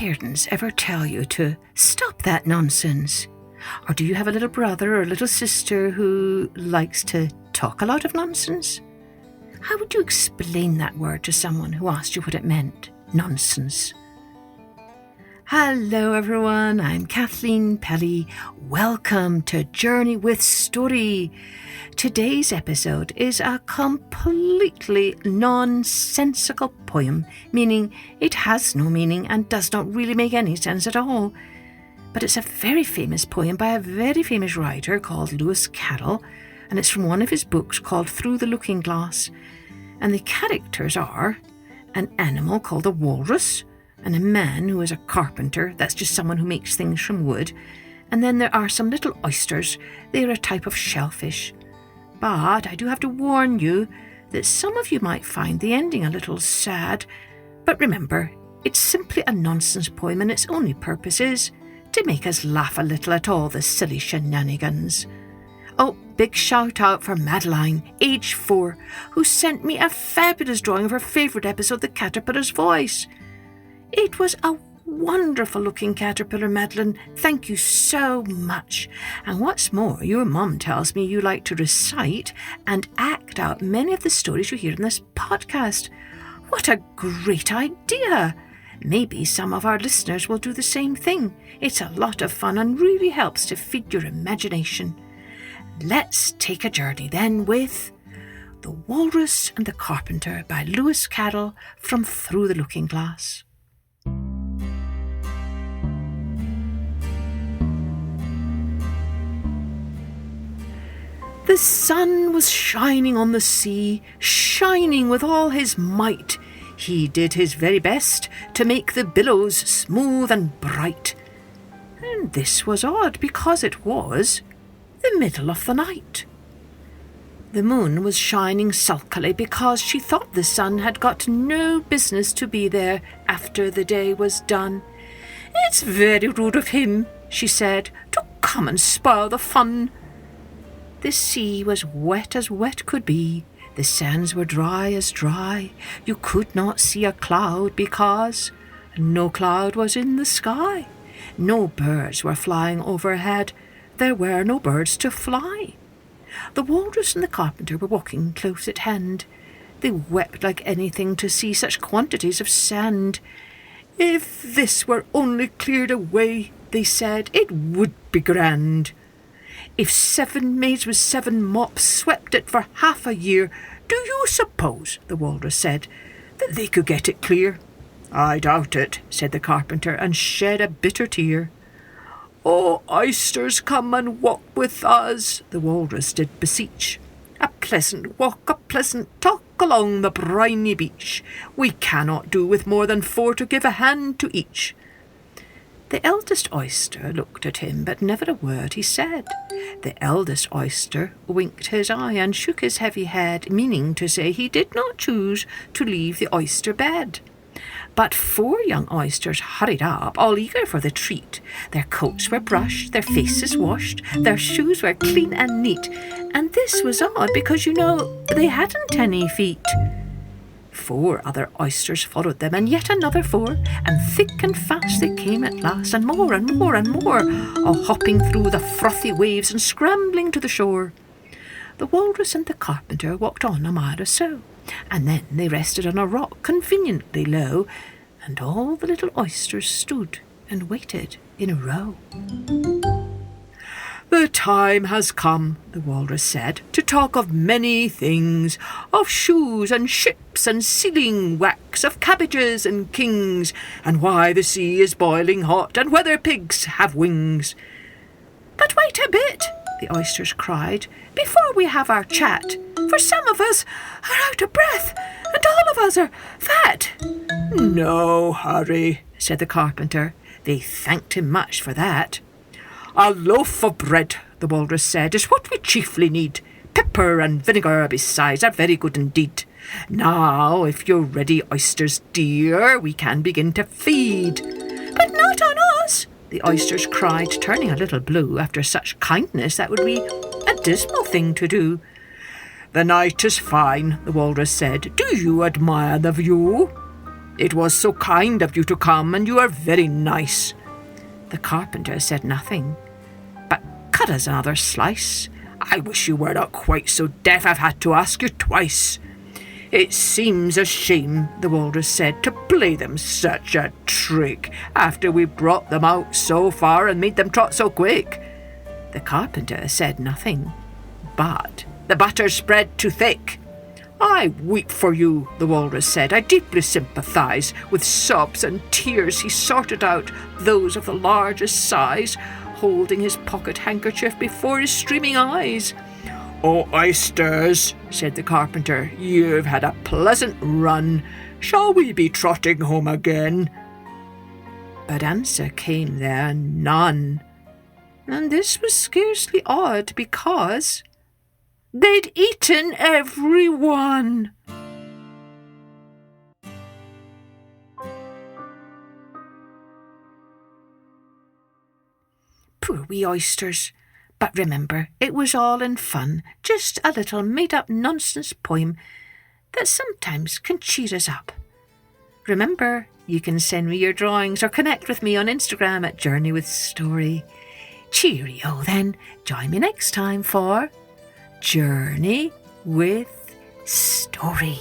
parents ever tell you to stop that nonsense? Or do you have a little brother or a little sister who likes to talk a lot of nonsense? How would you explain that word to someone who asked you what it meant? Nonsense. Hello everyone, I'm Kathleen Pelly. Welcome to Journey with Story. Today's episode is a completely nonsensical poem, meaning it has no meaning and does not really make any sense at all. But it's a very famous poem by a very famous writer called Lewis Carrol, and it's from one of his books called Through the Looking Glass. And the characters are an animal called a walrus, and a man who is a carpenter, that's just someone who makes things from wood. And then there are some little oysters, they're a type of shellfish. But I do have to warn you that some of you might find the ending a little sad. But remember, it's simply a nonsense poem and its only purpose is to make us laugh a little at all the silly shenanigans. Oh, big shout out for Madeline, age 4, who sent me a fabulous drawing of her favourite episode, The Caterpillar's Voice. It was a wonderful looking caterpillar, Madeline. Thank you so much. And what's more, your mum tells me you like to recite and act out many of the stories you hear in this podcast. What a great idea! Maybe some of our listeners will do the same thing. It's a lot of fun and really helps to feed your imagination. Let's take a journey then with The Walrus and the Carpenter by Lewis Carrol from Through the Looking Glass. The sun was shining on the sea, shining with all his might. He did his very best to make the billows smooth and bright. And this was odd because it was the middle of the night. The moon was shining sulkily because she thought the sun had got no business to be there after the day was done. "It's very rude of him," she said, "to come and spoil the fun." The sea was wet as wet could be. The sands were dry as dry. You could not see a cloud because no cloud was in the sky. No birds were flying overhead. There were no birds to fly. The walrus and the carpenter were walking close at hand. They wept like anything to see such quantities of sand. "If this were only cleared away," they said, "it would be grand. If 7 maids with 7 mops swept it for half a year, do you suppose," the walrus said, "that they could get it clear?" "I doubt it," said the carpenter, and shed a bitter tear. "Oh, oysters, come and walk with us," the walrus did beseech. "A pleasant walk, a pleasant talk along the briny beach. We cannot do with more than 4 to give a hand to each." The eldest oyster looked at him, but never a word he said. The eldest oyster winked his eye and shook his heavy head, meaning to say he did not choose to leave the oyster bed. But 4 young oysters hurried up, all eager for the treat. Their coats were brushed, their faces washed, their shoes were clean and neat. And this was odd because, they hadn't any feet. 4 other oysters followed them, and yet another 4, and thick and fast they came at last, and more and more and more, all hopping through the frothy waves and scrambling to the shore. The walrus and the carpenter walked on a mile or so, and then they rested on a rock conveniently low, and all the little oysters stood and waited in a row. "The time has come," the walrus said, "to talk of many things, of shoes and ships and sealing wax, of cabbages and kings, and why the sea is boiling hot, and whether pigs have wings." "But wait a bit," the oysters cried, "before we have our chat, for some of us are out of breath, and all of us are fat." "No hurry," said the carpenter. They thanked him much for that. "A loaf of bread," the walrus said, "is what we chiefly need. Pepper and vinegar besides are very good indeed. Now, if you're ready, oysters dear, we can begin to feed." "But not on us," the oysters cried, turning a little blue. After such kindness, that would be a dismal thing to do. "The night is fine," the walrus said. "Do you admire the view?" "It was so kind of you to come, and you are very nice." The carpenter said nothing, but cut us another slice. "I wish you were not quite so deaf I've had to ask you twice." "It seems a shame," the Walrus said, "to play them such a trick, after we brought them out so far and made them trot so quick." The carpenter said nothing, but the butter spread too thick. "I weep for you," the Walrus said. "I deeply sympathise." With sobs and tears he sorted out those of the largest size, holding his pocket handkerchief before his streaming eyes. "Oh, oysters," said the carpenter, "you've had a pleasant run. Shall we be trotting home again?" But answer came there none, and this was scarcely odd, because they'd eaten every one. Poor wee oysters. But remember, it was all in fun, just a little made-up nonsense poem that sometimes can cheer us up. Remember, you can send me your drawings or connect with me on Instagram at Journey with Story. Cheerio then. Join me next time for Journey with Story.